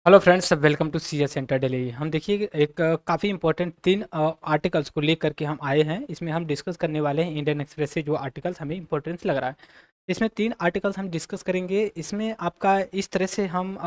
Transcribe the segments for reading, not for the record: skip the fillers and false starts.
Hello friends, welcome to C S center Delhi. हम देखिए एक काफ़ी इंपॉर्टेंट तीन आर्टिकल्स को लेकर के हम आए हैं। इसमें हम डिस्कस करने वाले हैं इंडियन एक्सप्रेस से जो आर्टिकल्स हमें इंपॉर्टेंस लग रहा है। इसमें तीन आर्टिकल्स हम डिस्कस करेंगे। इसमें आपका इस तरह से हम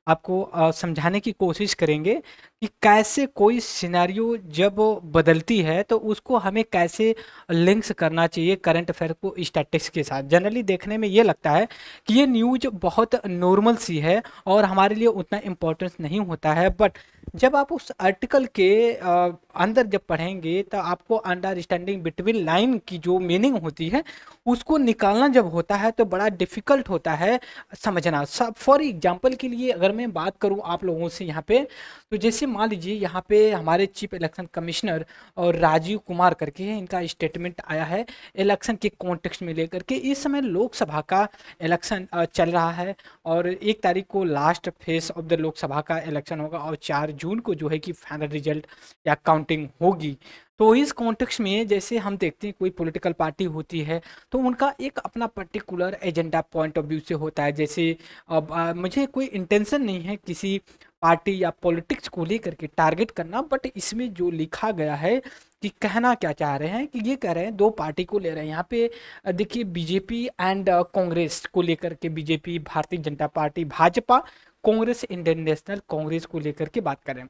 आपको समझाने की कोशिश करेंगे कि कैसे कोई सिनेरियो जब बदलती है तो उसको हमें कैसे लिंक्स करना चाहिए करंट अफेयर को स्टैटिस्टिक्स के साथ। जनरली देखने में ये लगता है कि ये न्यूज बहुत नॉर्मल सी है और हमारे लिए उतना इम्पोर्टेंस नहीं होता है, बट जब आप उस आर्टिकल के अंदर जब पढ़ेंगे तो आपको अंडरस्टैंडिंग बिटवीन लाइन की जो मीनिंग होती है उसको निकालना जब होता है तो बड़ा डिफिकल्ट होता है समझना। सब फॉर एग्जांपल के लिए अगर मैं बात करूं आप लोगों से यहाँ पे, तो जैसे मान लीजिए यहाँ पे हमारे चीफ इलेक्शन कमिश्नर और राजीव कुमार करके है, इनका स्टेटमेंट आया है इलेक्शन के कॉन्टेक्स्ट में लेकर के। इस समय लोकसभा का इलेक्शन चल रहा है और 1 तारीख को last phase of the Lok Sabha का इलेक्शन होगा और 4 जून को जो है कि फाइनल रिजल्ट या काउंटिंग होगी। तो इस कॉन्टेक्स्ट में जैसे हम देखते हैं कोई पॉलिटिकल पार्टी होती है तो उनका एक अपना particular agenda point of view से होता है। जैसे अब मुझे कोई इंटेंशन नहीं है किसी पार्टी या पॉलिटिक्स को लेकर के टारगेट करना, बट इसमें जो लिखा गया है कि कहना क्या चाह रहे हैं कि ये कह रहे हैं दो पार्टी को ले रहे हैं यहाँ पे। देखिए बीजेपी एंड कांग्रेस को लेकर के, BJP Bharatiya Janata party Bhajpa, Congress Indian national Congress को लेकर के बात करें।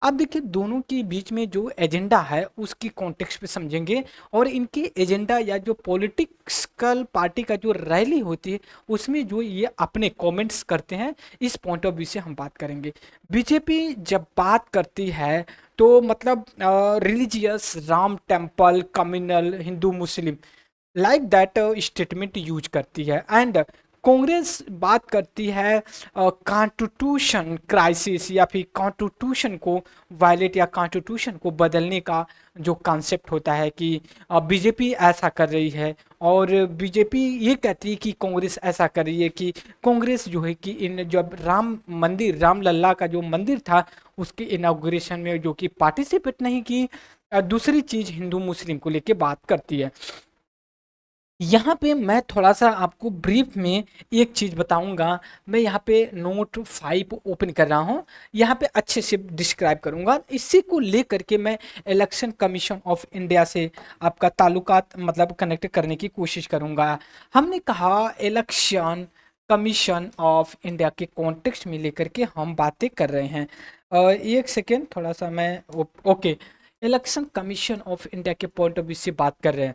अब देखिए दोनों के बीच में जो एजेंडा है उसकी कॉन्टेक्स्ट पे समझेंगे और इनके एजेंडा या जो पॉलिटिकल पार्टी का जो रैली होती है उसमें जो ये अपने कमेंट्स करते हैं, इस पॉइंट ऑफ व्यू से हम बात करेंगे। बीजेपी जब बात करती है तो मतलब religious, Ram temple, communal, Hindu Muslim, like that statement use करती है। एंड कांग्रेस बात करती है कॉन्स्टिट्यूशन क्राइसिस या फिर कॉन्स्टिट्यूशन को वायलेट या कॉन्स्टिट्यूशन को बदलने का जो कॉन्सेप्ट होता है कि बीजेपी ऐसा कर रही है और बीजेपी ये कहती है कि कांग्रेस ऐसा कर रही है कि कांग्रेस जो है कि इन जब राम मंदिर, राम लल्ला का जो मंदिर था उसके इनाग्रेशन में जो कि पार्टिसिपेट नहीं की। दूसरी चीज हिंदू मुस्लिम को लेके बात करती है। यहाँ पे मैं थोड़ा सा आपको ब्रीफ में एक चीज़ बताऊंगा। मैं यहाँ पे नोट 5 ओपन कर रहा हूँ, यहाँ पे अच्छे से डिस्क्राइब करूंगा। इसी को लेकर के मैं इलेक्शन कमीशन ऑफ इंडिया से आपका ताल्लुकात मतलब कनेक्ट करने की कोशिश करूंगा। हमने कहा इलेक्शन कमीशन ऑफ इंडिया के कॉन्टेक्स्ट में लेकर के हम बातें कर रहे हैं। एक सेकेंड, थोड़ा सा मैं okay, election commission of India के पॉइंट ऑफ व्यू से बात कर रहे हैं।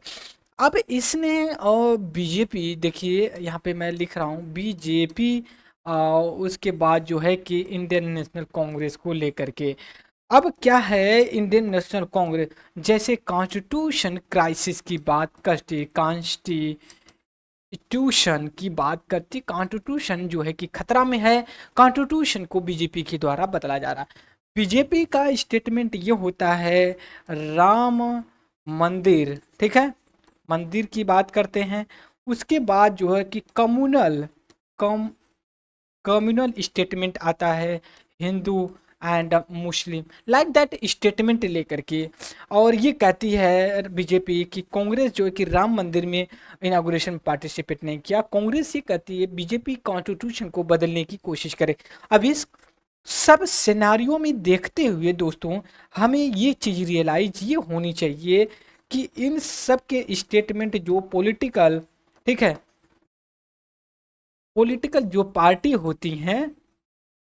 अब इसने बीजेपी, देखिए यहाँ पे मैं लिख रहा हूँ बीजेपी, उसके बाद जो है कि इंडियन नेशनल कांग्रेस को लेकर के। अब क्या है, इंडियन नेशनल कांग्रेस जैसे कॉन्स्टिट्यूशन क्राइसिस की बात करती, कॉन्स्टिट्यूशन की बात करती, कॉन्स्टिट्यूशन जो है कि खतरा में है, कॉन्स्टिट्यूशन को बीजेपी के द्वारा बदला जा रहा है। बीजेपी का स्टेटमेंट ये होता है राम मंदिर, ठीक है, मंदिर की बात करते हैं। उसके बाद जो है कि कम कम्युनल स्टेटमेंट आता है, Hindu and Muslim, like that statement लेकर के। और ये कहती है बीजेपी कि कांग्रेस जो है कि राम मंदिर में इनागुरेशन में पार्टिसिपेट नहीं किया। कांग्रेस ये कहती है बीजेपी कॉन्स्टिट्यूशन को बदलने की कोशिश करे। अब इस सब सिनारियों में देखते हुए दोस्तों हमें ये चीज़ रियलाइज ये होनी चाहिए कि इन सब के स्टेटमेंट जो पॉलिटिकल, ठीक है, पॉलिटिकल जो पार्टी होती हैं,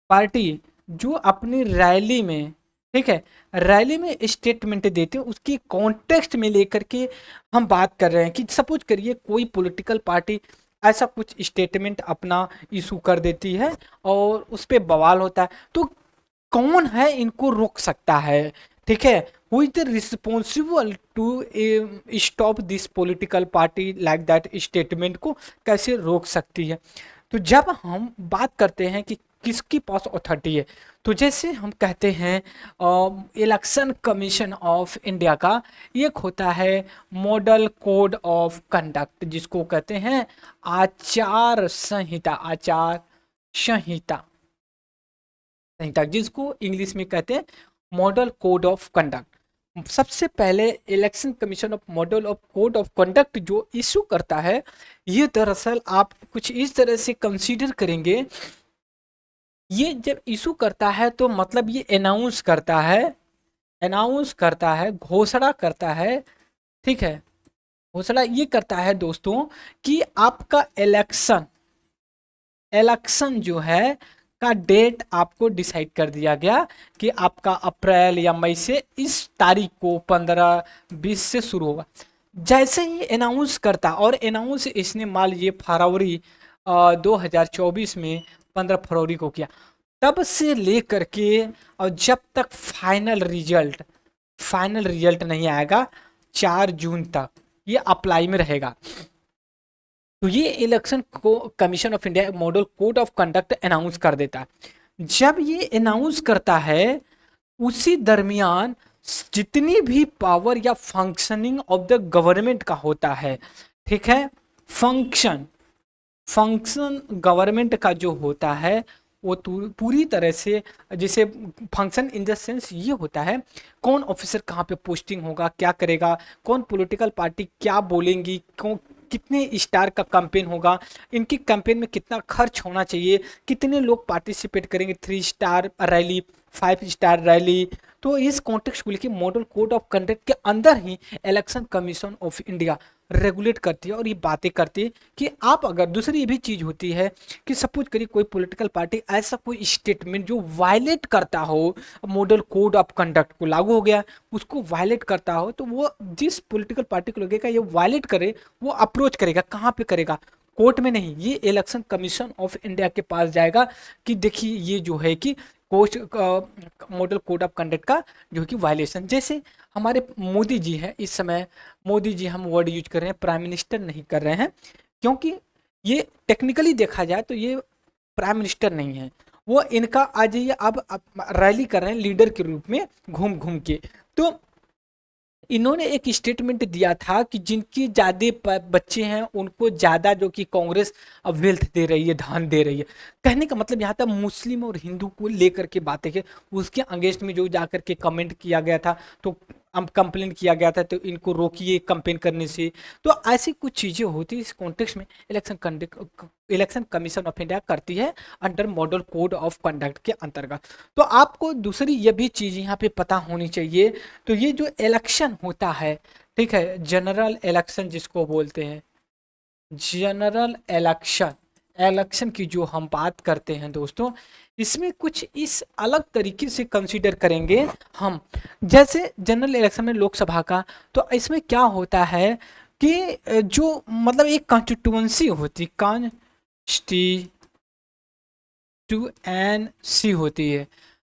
पार्टी जो अपनी रैली में, ठीक है, रैली में स्टेटमेंट देते हैं उसकी कॉन्टेक्स्ट में लेकर के हम बात कर रहे हैं। कि सपोज करिए कोई पॉलिटिकल पार्टी ऐसा कुछ स्टेटमेंट अपना इशू कर देती है और उस पर बवाल होता है, तो कौन है इनको रोक सकता है, ठीक है, who is the responsible to stop this political party like that statement को कैसे रोक सकती है। तो जब हम बात करते हैं कि किसके पास अथॉरिटी है, तो जैसे हम कहते हैं इलेक्शन कमीशन ऑफ इंडिया का एक होता है मॉडल कोड ऑफ कंडक्ट, जिसको कहते हैं आचार संहिता, आचार संहिता, संहिता जिसको इंग्लिश में कहते हैं मॉडल कोड ऑफ कंडक्ट। सबसे पहले election commission of model of code of conduct जो इशू करता है, ये दरअसल आप कुछ इस तरह से कंसीडर करेंगे ये जब इशू करता है तो मतलब ये अनाउंस करता है, घोषणा करता है, ठीक है। घोषणा ये करता है दोस्तों कि आपका इलेक्शन इलेक्शन जो है का डेट आपको डिसाइड कर दिया गया कि आपका अप्रैल या मई से इस तारीख को 15-20 से शुरू होगा। जैसे ही अनाउंस करता, और अनाउंस इसने मान लीजिए फरवरी 2024 में 15 फरवरी को किया, तब से लेकर के और जब तक फाइनल रिजल्ट नहीं आएगा 4 जून तक ये अप्लाई में रहेगा। तो ये इलेक्शन को commission of India model code of conduct announce कर देता है। जब ये अनाउंस करता है उसी दरमियान जितनी भी पावर या फंक्शनिंग ऑफ द गवर्नमेंट का होता है, ठीक है, फंक्शन फंक्शन गवर्नमेंट का जो होता है वो पूरी तरह से, जैसे फंक्शन इन द सेंस ये होता है कौन ऑफिसर कहाँ पे पोस्टिंग होगा, क्या करेगा, कौन पॉलिटिकल पार्टी क्या बोलेंगी, कौन कितने स्टार का कैंपेन होगा, इनकी कैंपेन में कितना खर्च होना चाहिए, कितने लोग पार्टिसिपेट करेंगे, 3 स्टार रैली, 5 स्टार रैली। तो इस कॉन्टेक्स्ट को लेकर मॉडल कोड ऑफ कंडक्ट के अंदर ही election commission of India regulate करती है और ये बातें करती है कि आप अगर, दूसरी ये भी चीज़ होती है कि सपोज करिए कोई पॉलिटिकल पार्टी ऐसा कोई स्टेटमेंट जो वायलेट करता हो मॉडल कोड ऑफ कंडक्ट को, लागू हो गया, उसको वायलेट करता हो, तो वो जिस पॉलिटिकल पार्टी को लगेगा ये वायलेट करे वो अप्रोच करेगा, कहाँ पे करेगा, कोर्ट में नहीं, ये इलेक्शन कमीशन ऑफ इंडिया के पास जाएगा कि देखिए ये जो है कि coach model code of conduct का जो है कि वायलेशन। जैसे हमारे मोदी जी हैं, इस समय मोदी जी हम वर्ड यूज कर रहे हैं, प्राइम मिनिस्टर नहीं कर रहे हैं, क्योंकि ये टेक्निकली देखा जाए तो ये प्राइम मिनिस्टर नहीं है, वो इनका आज ये अब रैली कर रहे हैं लीडर के रूप में घूम घूम के। तो इन्होंने एक स्टेटमेंट दिया था कि जिनकी ज़्यादा बच्चे हैं उनको ज़्यादा जो कि कांग्रेस अब वेल्थ दे रही है, धन दे रही है। कहने का मतलब यहाँ तक मुस्लिम और हिंदू को लेकर के बातें की, उसके अगेंस्ट में जो जाकर के कमेंट किया गया था, तो अब कंप्लेन किया गया था तो इनको रोकिए कंपेन करने से। तो ऐसी कुछ चीज़ें होती है इस कॉन्टेक्स्ट में इलेक्शन कमीशन ऑफ इंडिया करती है under model code of conduct के अंतर्गत। तो आपको दूसरी ये भी चीज़ यहाँ पे पता होनी चाहिए। तो ये जो इलेक्शन होता है, ठीक है, जनरल इलेक्शन जिसको बोलते हैं, जनरल इलेक्शन, इलेक्शन की जो हम बात करते हैं दोस्तों, इसमें कुछ इस अलग तरीके से कंसीडर करेंगे हम। जैसे जनरल इलेक्शन में लोकसभा का, तो इसमें क्या होता है कि जो मतलब एक कॉन्स्टिट्यूएंसी होती, कॉन्स्टिट्यूएंसी होती है,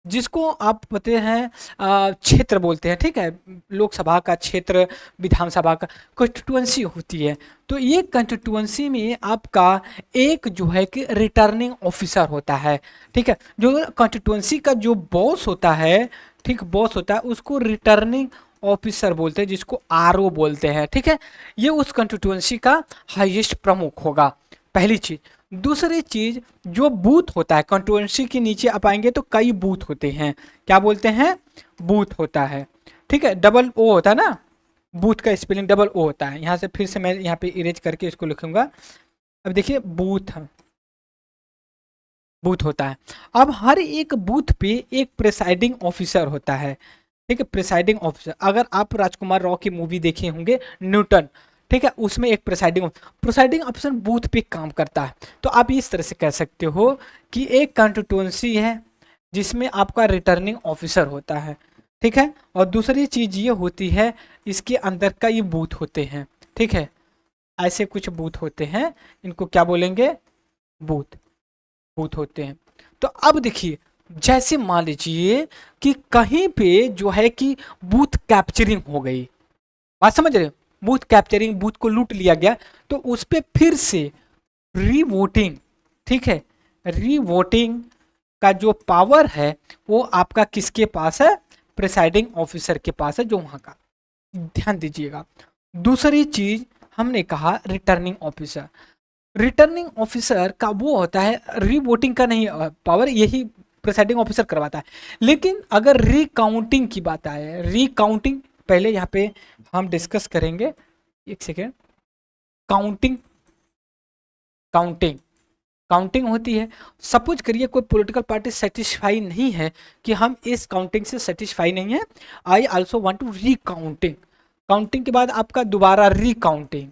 जिसको आप पते हैं क्षेत्र बोलते हैं, ठीक है, लोकसभा का क्षेत्र, विधानसभा का कॉन्स्टिट्यूएंसी होती है। तो ये कॉन्स्टिट्यूएंसी में आपका एक जो है कि रिटर्निंग ऑफिसर होता है, ठीक है, जो कॉन्स्टिट्यूएंसी का जो बॉस होता है, ठीक, बॉस होता है, उसको रिटर्निंग ऑफिसर बोलते हैं, जिसको आरओ बोलते हैं, ठीक है। ये उस कॉन्स्टिट्यूएंसी का हाईएस्ट प्रमुख होगा, पहली चीज। दूसरी चीज, जो बूथ होता है, कॉन्स्टिट्यूएंसी के नीचे आप आएंगे तो कई बूथ होते हैं, क्या बोलते हैं, बूथ होता है, ठीक है, डबल ओ होता है ना, बूथ का स्पेलिंग डबल ओ होता है। यहाँ से फिर से मैं यहाँ पे इरेज करके इसको लिखूंगा। अब देखिए बूथ होता है। अब हर एक बूथ पे एक प्रिसाइडिंग ऑफिसर होता है, ठीक है, प्रिसाइडिंग ऑफिसर। अगर आप राजकुमार राव की मूवी देखे होंगे न्यूटन, ठीक है, उसमें एक प्रिसाइडिंग ऑफिसर बूथ पे काम करता है। तो आप इस तरह से कह सकते हो कि एक कॉन्स्टिट्यूएंसी है जिसमें आपका रिटर्निंग ऑफिसर होता है, ठीक है, और दूसरी चीज ये होती है इसके अंदर कई बूथ होते हैं, ठीक है, ऐसे कुछ बूथ होते हैं, इनको क्या बोलेंगे, बूथ बूथ होते हैं। तो अब देखिए, जैसे मान लीजिए कि कहीं पे जो है कि बूथ कैप्चरिंग हो गई, बात समझ रहे हो, बूथ कैप्चरिंग, बूथ को लूट लिया गया, तो उस पर फिर से रीवोटिंग, ठीक है, रीवोटिंग का जो पावर है वो आपका किसके पास है, प्रिसाइडिंग ऑफिसर के पास है, जो वहां का, ध्यान दीजिएगा। दूसरी चीज हमने कहा रिटर्निंग ऑफिसर, रिटर्निंग ऑफिसर का वो होता है, रीवोटिंग का नहीं पावर, यही प्रिसाइडिंग ऑफिसर करवाता है। लेकिन अगर रिकाउंटिंग की बात आए, रिकाउंटिंग पहले यहाँ पे हम डिस्कस करेंगे, एक सेकेंड, काउंटिंग, काउंटिंग काउंटिंग होती है। सपोज करिए कोई पॉलिटिकल पार्टी सेटिस्फाई नहीं है कि हम इस काउंटिंग से सेटिस्फाई नहीं है, I also want to recounting. Counting के बाद आपका दोबारा रीकाउंटिंग।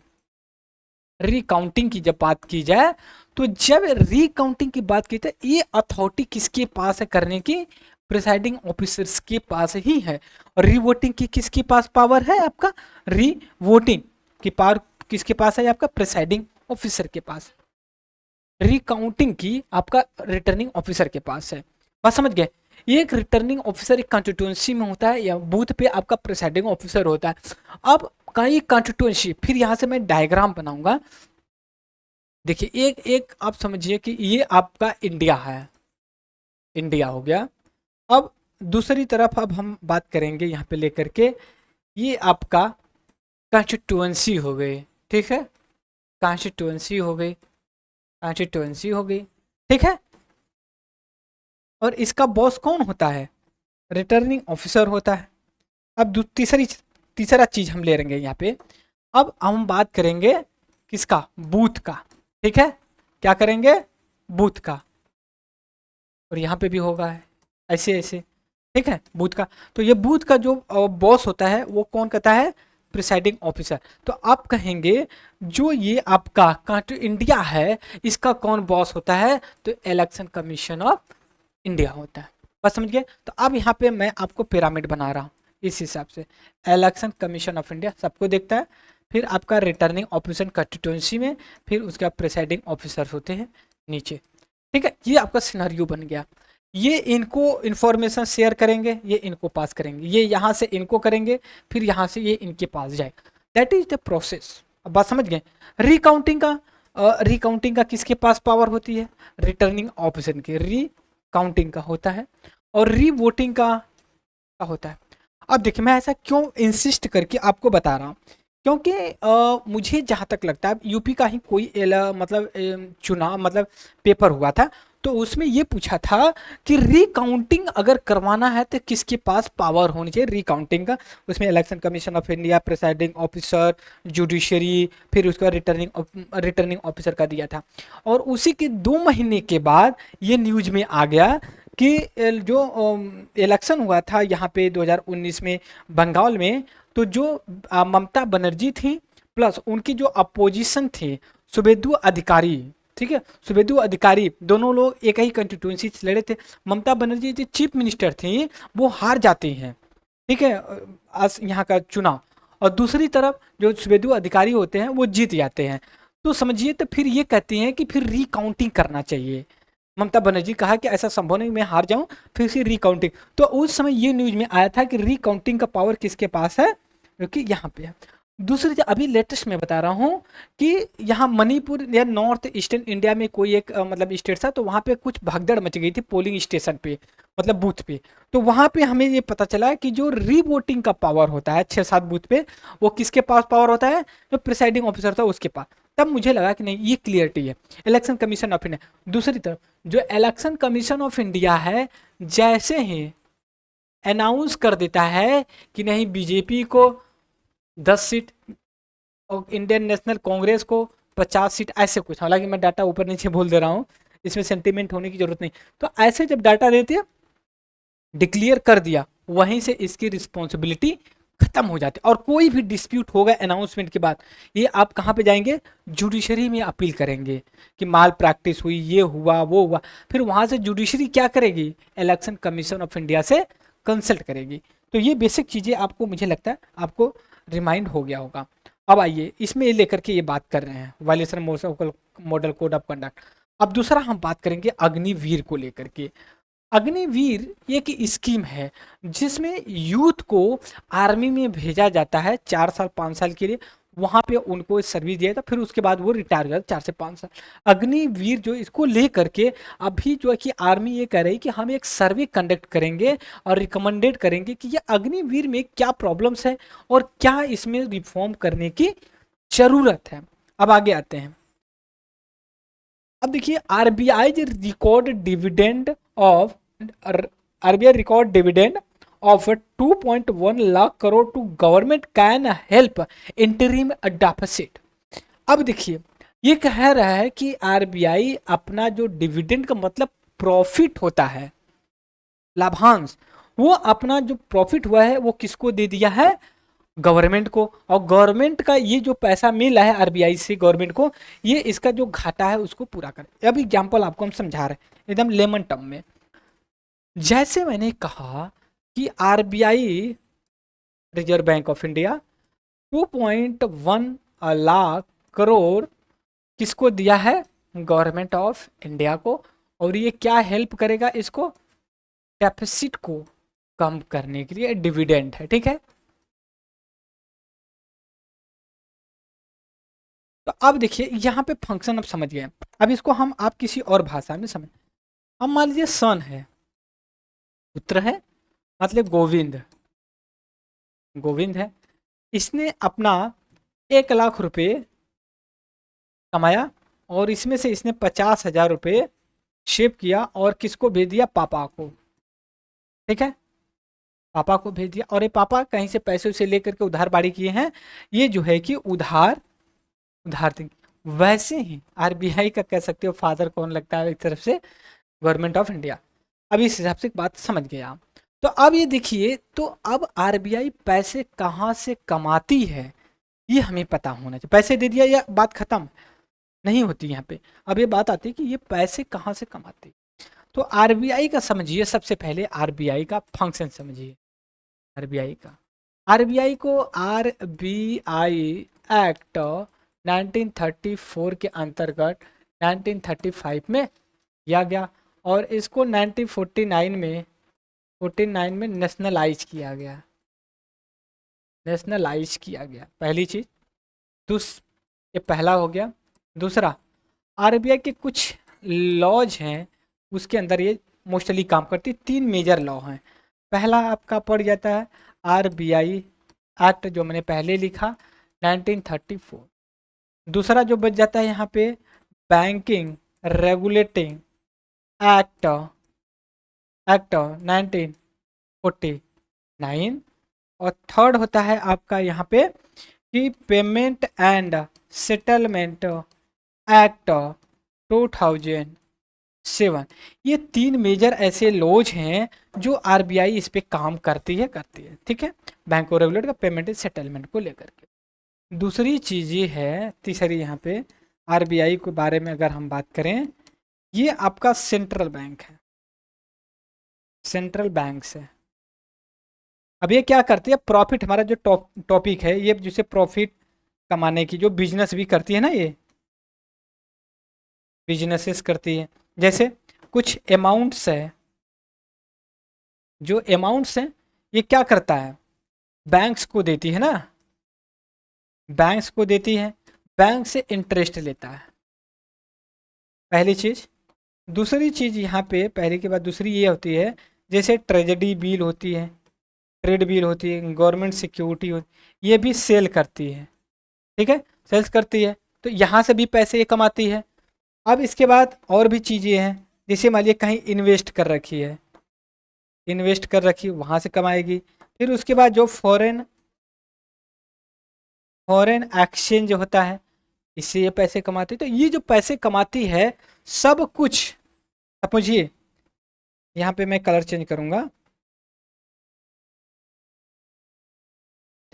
रीकाउंटिंग की जब बात की जाए, तो जब रीकाउंटिंग की बात की जाए, ये अथॉरिटी किसके पास है करने की? प्रिसाइडिंग ऑफिसर्स के पास ही है। और रीवोटिंग की किसके पास पावर है? आपका रीवोटिंग की पावर किसके पास है? आपका प्रिसाइडिंग ऑफिसर के पास। रिकाउंटिंग की आपका रिटर्निंग ऑफिसर के पास है। बात समझ गए? एक रिटर्निंग ऑफिसर एक कॉन्स्टिट्यूंसी में होता है, या बूथ पे आपका प्रिसाइडिंग ऑफिसर होता है। अब कई कॉन्स्टिट्यूंसी, फिर यहाँ से मैं डायग्राम बनाऊंगा। देखिए एक एक आप समझिए कि ये आपका इंडिया है, इंडिया हो गया। अब दूसरी तरफ अब हम बात करेंगे यहाँ पे लेकर के, ये आपका कॉन्स्टिट्यूंसी हो गई, ठीक है, कॉन्स्टिट्यूंसी हो गई, कॉन्स्टिट्यूंसी हो गई, ठीक है। और इसका बॉस कौन होता है? रिटर्निंग ऑफिसर होता है। अब तीसरा चीज हम ले लेंगे यहाँ पे। अब हम बात करेंगे किसका? बूथ का, ठीक है। क्या करेंगे? बूथ का। और यहाँ पे भी होगा है, ऐसे ऐसे, ठीक है, बूथ का। तो ये बूथ का जो बॉस होता है वो कौन कहता है? Presiding officer. तो आप कहेंगे जो ये आपका इंडिया है, इसका कौन बॉस होता है? तो इलेक्शन कमीशन ऑफ इंडिया होता है। बस समझ गए? तो अब यहाँ पे मैं आपको पिरामिड बना रहा हूँ इस हिसाब से। इलेक्शन कमीशन ऑफ इंडिया सबको देखता है, फिर आपका रिटर्निंग ऑफिसर कॉन्स्टिट्यूंसी में, फिर उसके बाद प्रिसाइडिंग ऑफिसर होते हैं नीचे, ठीक है। ये आपका सिनेरियो बन गया। ये इनको इंफॉर्मेशन शेयर करेंगे, ये इनको पास करेंगे, ये यहाँ से इनको करेंगे, फिर यहाँ से ये इनके पास जाए। That is the process. अब बात समझ गए? रिकाउंटिंग का रिकाउंटिंग का किसके पास पावर होती है? रिटर्निंग ऑफिसर के। काउंटिंग का होता है, और री वोटिंग का होता है। अब देखिए मैं ऐसा क्यों इंसिस्ट करके आपको बता रहा हूँ, क्योंकि मुझे जहाँ तक लगता है यूपी का ही कोई मतलब चुनाव मतलब पेपर हुआ था, तो उसमें ये पूछा था कि रिकाउंटिंग अगर करवाना है तो किसके पास पावर होनी चाहिए रिकाउंटिंग का। उसमें election commission of India, presiding officer, judiciary, फिर उसका रिटर्निंग ऑफिसर का दिया था। और उसी के 2 महीने के बाद ये न्यूज में आ गया कि जो इलेक्शन हुआ था यहाँ पे 2019 में बंगाल में, तो जो ममता बनर्जी थी प्लस उनकी जो अपोजिशन थे शुभेंदु अधिकारी, ठीक है, शुभेंदु अधिकारी, दोनों लोग एक ही कंस्टिट्यूंसी से लड़े थे। ममता बनर्जी जो चीफ मिनिस्टर थी वो हार जाती हैं, ठीक है, यहाँ का चुनाव। और दूसरी तरफ जो शुभेंदु अधिकारी होते हैं वो जीत जाते हैं। तो समझिए, तो फिर ये कहते हैं कि फिर रिकाउंटिंग करना चाहिए। ममता बनर्जी कहा कि ऐसा संभव नहीं मैं हार जाऊं, फिर से रिकाउंटिंग। तो उस समय ये न्यूज में आया था कि रिकाउंटिंग का पावर किसके पास है? क्योंकि यहाँ पे है। दूसरी चीज अभी लेटेस्ट में बता रहा हूँ कि यहाँ मणिपुर या नॉर्थ ईस्टर्न इंडिया में कोई एक मतलब स्टेट था, तो वहाँ पे कुछ भगदड़ मच गई थी पोलिंग स्टेशन पे, मतलब बूथ पे। तो वहाँ पे हमें ये पता चला कि जो रीवोटिंग का पावर होता है 6-7 बूथ पे, वो किसके पास पावर होता है? जो प्रिसाइडिंग ऑफिसर था उसके पास। तब मुझे लगा कि नहीं, ये क्लियरिटी है। इलेक्शन कमीशन ऑफ इंडिया, दूसरी तरफ जो इलेक्शन कमीशन ऑफ इंडिया है, जैसे ही अनाउंस कर देता है कि नहीं बीजेपी को 10 सीट और इंडियन नेशनल कांग्रेस को 50 सीट, ऐसे कुछ, हालांकि मैं डाटा ऊपर नीचे बोल दे रहा हूँ, इसमें सेंटीमेंट होने की जरूरत नहीं। तो ऐसे जब डाटा देते हैं, डिक्लेयर कर दिया, वहीं से इसकी रिस्पॉन्सिबिलिटी खत्म हो जाती है। और कोई भी डिस्प्यूट होगा अनाउंसमेंट के बाद, ये आप कहाँ पे जाएंगे? जुडिशरी में अपील करेंगे कि माल प्रैक्टिस हुई, ये हुआ, वो हुआ। फिर वहाँ से जुडिशरी क्या करेगी? इलेक्शन कमीशन ऑफ इंडिया से कंसल्ट करेगी। तो ये बेसिक चीज़ें आपको, मुझे लगता है आपको रिमाइंड हो गया होगा। अब आइए इसमें लेकर के ये बात कर रहे हैं violation model code of conduct. अब दूसरा हम बात करेंगे अग्निवीर को लेकर के। अग्निवीर एक स्कीम है जिसमें यूथ को आर्मी में भेजा जाता है 4 साल 5 साल के लिए, वहाँ पे उनको सर्विस दिया था, फिर उसके बाद वो रिटायर हो जाता 4 से 5 साल। अग्निवीर जो इसको ले करके अभी जो है कि आर्मी ये कह रही है कि हम एक सर्वे कंडक्ट करेंगे और रिकमेंडेड करेंगे कि ये अग्निवीर में क्या प्रॉब्लम्स है और क्या इसमें रिफॉर्म करने की जरूरत है। अब आगे आते हैं। अब देखिए RBI record dividend of RBI record dividend of 2.1 lakh crore to government can help interim deficit. अब देखिए ये कह रहा है कि आरबीआई अपना जो डिविडेंड का मतलब प्रॉफिट होता है, लाभांश, वो अपना जो प्रॉफिट हुआ है वो किसको दे दिया है, गवर्नमेंट को। और गवर्नमेंट का ये जो पैसा मिला है आरबीआई से गवर्नमेंट को, ये इसका जो घाटा है उसको पूरा करे। अब एग्जांपल आपको हम समझा रहे हैं एकदम लेमन टर्म में। जैसे मैंने कहा कि RBI, reserve bank of India, 2.1 lakh crore किसको दिया है, गवर्नमेंट ऑफ इंडिया को। और ये क्या हेल्प करेगा इसको, डेफिसिट को कम करने के लिए डिविडेंड है, ठीक है। तो अब देखिए यहाँ पे फंक्शन अब समझ गए। अब इसको हम आप किसी और भाषा में समझ, अब मान लीजिए सन है, पुत्र है, मतलब गोविंद, गोविंद है, इसने अपना 1 लाख रुपए कमाया और इसमें से इसने 50,000 रुपये शेव किया और किसको भेज दिया, पापा को, ठीक है, पापा को भेज दिया। और ये पापा कहीं से पैसे उसे लेकर के उधार बाड़ी किए हैं, ये जो है कि उधार उधार देंगे। वैसे ही आरबीआई का कह सकते हो फादर कौन लगता है एक तरफ से, गवर्नमेंट ऑफ इंडिया। अब इस हिसाब से बात समझ गए आप। तो अब ये देखिए, तो अब आरबीआई पैसे कहाँ से कमाती है ये हमें पता होना चाहिए। पैसे दे दिया या बात खत्म नहीं होती यहाँ पे। अब ये बात आती है कि ये पैसे कहाँ से कमाती है। तो आरबीआई का समझिए, सबसे पहले आरबीआई का फंक्शन समझिए। आरबीआई का, आरबीआई को आरबीआई एक्ट 1934 के अंतर्गत 1935 में किया गया और इसको 1949 में नेशनलाइज किया गया, नेशनलाइज किया गया, पहली चीज। दूस ये पहला हो गया। दूसरा, आरबीआई के कुछ लॉज हैं उसके अंदर ये मोस्टली काम करती, 3 मेजर लॉ हैं। पहला आपका पड़ जाता है आरबीआई एक्ट जो मैंने पहले लिखा 1934। दूसरा जो बच जाता है यहाँ पे बैंकिंग रेगुलेटिंग एक्ट, एक्ट 1949। और थर्ड होता है आपका यहाँ पे कि पेमेंट एंड सेटलमेंट एक्ट 2007। ये 3 मेजर ऐसे लॉज हैं जो आरबीआई इस पे काम करती है, ठीक है, बैंक को रेगुलेट का पेमेंट एंड सेटलमेंट को लेकर के। दूसरी चीज़ ये है, तीसरी यहाँ पे आरबीआई के बारे में अगर हम बात करें, ये आपका सेंट्रल बैंक है, सेंट्रल बैंक से। अब ये क्या करती है, प्रॉफिट, हमारा जो टॉपिक है ये जिसे प्रॉफिट कमाने की जो बिजनेस भी करती है ना, ये बिजनेसेस करती है। जैसे कुछ अमाउंट्स है, जो अमाउंट्स हैं ये क्या करता है, बैंक्स को देती है ना, बैंक्स को देती है, बैंक से इंटरेस्ट लेता है, पहली चीज़। दूसरी चीज़ यहाँ पे पहले के बाद दूसरी ये होती है, जैसे ट्रेजडी बिल होती है, ट्रेड बिल होती है, गवर्नमेंट सिक्योरिटी होती, ये भी सेल करती है, ठीक है, सेल्स करती है। तो यहाँ से भी पैसे ये कमाती है। अब इसके बाद और भी चीज़ें हैं, जैसे मान लीजिए कहीं इन्वेस्ट कर रखी है, इन्वेस्ट कर रखी है वहाँ से कमाएगी। फिर उसके बाद जो फॉरेन फॉरेन एक्सचेंज होता है, इससे ये पैसे कमाती है। तो ये जो पैसे कमाती है सब कुछ, समझिए यहाँ पे मैं कलर चेंज करूँगा,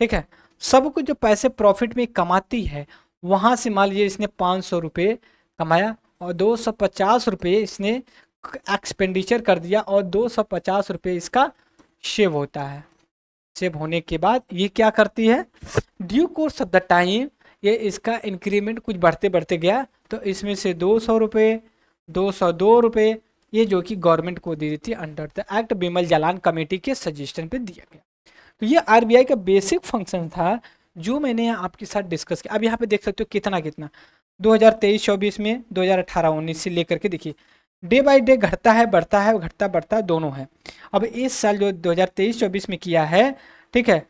ठीक है, सब कुछ जो पैसे प्रॉफिट में कमाती है वहाँ से मान लीजिए इसने 500 रुपये कमाया और 250 रुपये इसने एक्सपेंडिचर कर दिया और 250 रुपये इसका सेव होता है। सेव होने के बाद ये क्या करती है, due course of the time ये इसका इंक्रीमेंट कुछ बढ़ते बढ़ते गया, तो इसमें से 200 रुपये, 202 रुपये ये जो कि गवर्नमेंट को दी थी under the act Bimal Jalan committee के सजेशन पे दिया गया। तो ये आरबीआई का बेसिक फंक्शन था जो मैंने आपके साथ डिस्कस किया। अब यहाँ पे देख सकते हो कितना कितना 2023-24 में, 2018-19 से लेकर के देखिए डे बाय डे घटता है, बढ़ता है, घटता बढ़ता दोनों है। अब इस साल जो 2023-24 में किया है, ठीक है,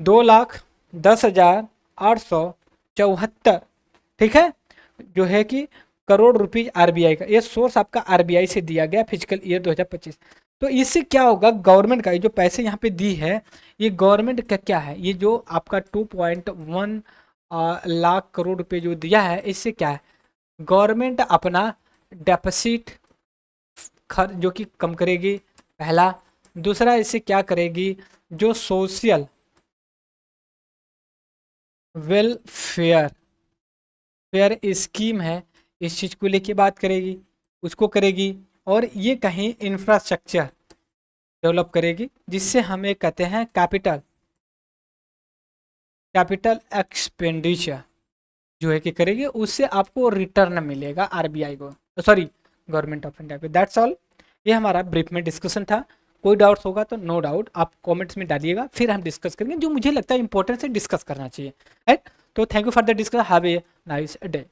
2,10,874, ठीक है, जो है कि करोड़ रुपीज आरबीआई का, ये सोर्स आपका आरबीआई से दिया गया फिजिकल ईयर 2025। तो इससे क्या होगा, गवर्नमेंट का ये जो पैसे यहाँ पे दी है, ये गवर्नमेंट का क्या है, ये जो आपका 2.1 लाख करोड़ रुपए जो दिया है, इससे क्या है, गवर्नमेंट अपना डेफिसिट खर्च जो कि कम करेगी, पहला। दूसरा, इससे क्या करेगी, जो सोशल वेलफेयर फेयर स्कीम है, इस चीज़ को लेके बात करेगी, उसको करेगी। और ये कहीं इंफ्रास्ट्रक्चर डेवलप करेगी, जिससे हमें कहते हैं कैपिटल कैपिटल एक्सपेंडिचर जो है कि करेगी, उससे आपको रिटर्न मिलेगा आरबीआई को, सॉरी गवर्नमेंट ऑफ इंडिया को। That's all. ये हमारा ब्रीफ में डिस्कशन था। कोई डाउट्स होगा तो नो डाउट आप कमेंट्स में डालिएगा, फिर हम डिस्कस करेंगे जो मुझे लगता है इंपॉर्टेंट से डिस्कस करना चाहिए, राइट। तो thank you for the discuss, have a nice day.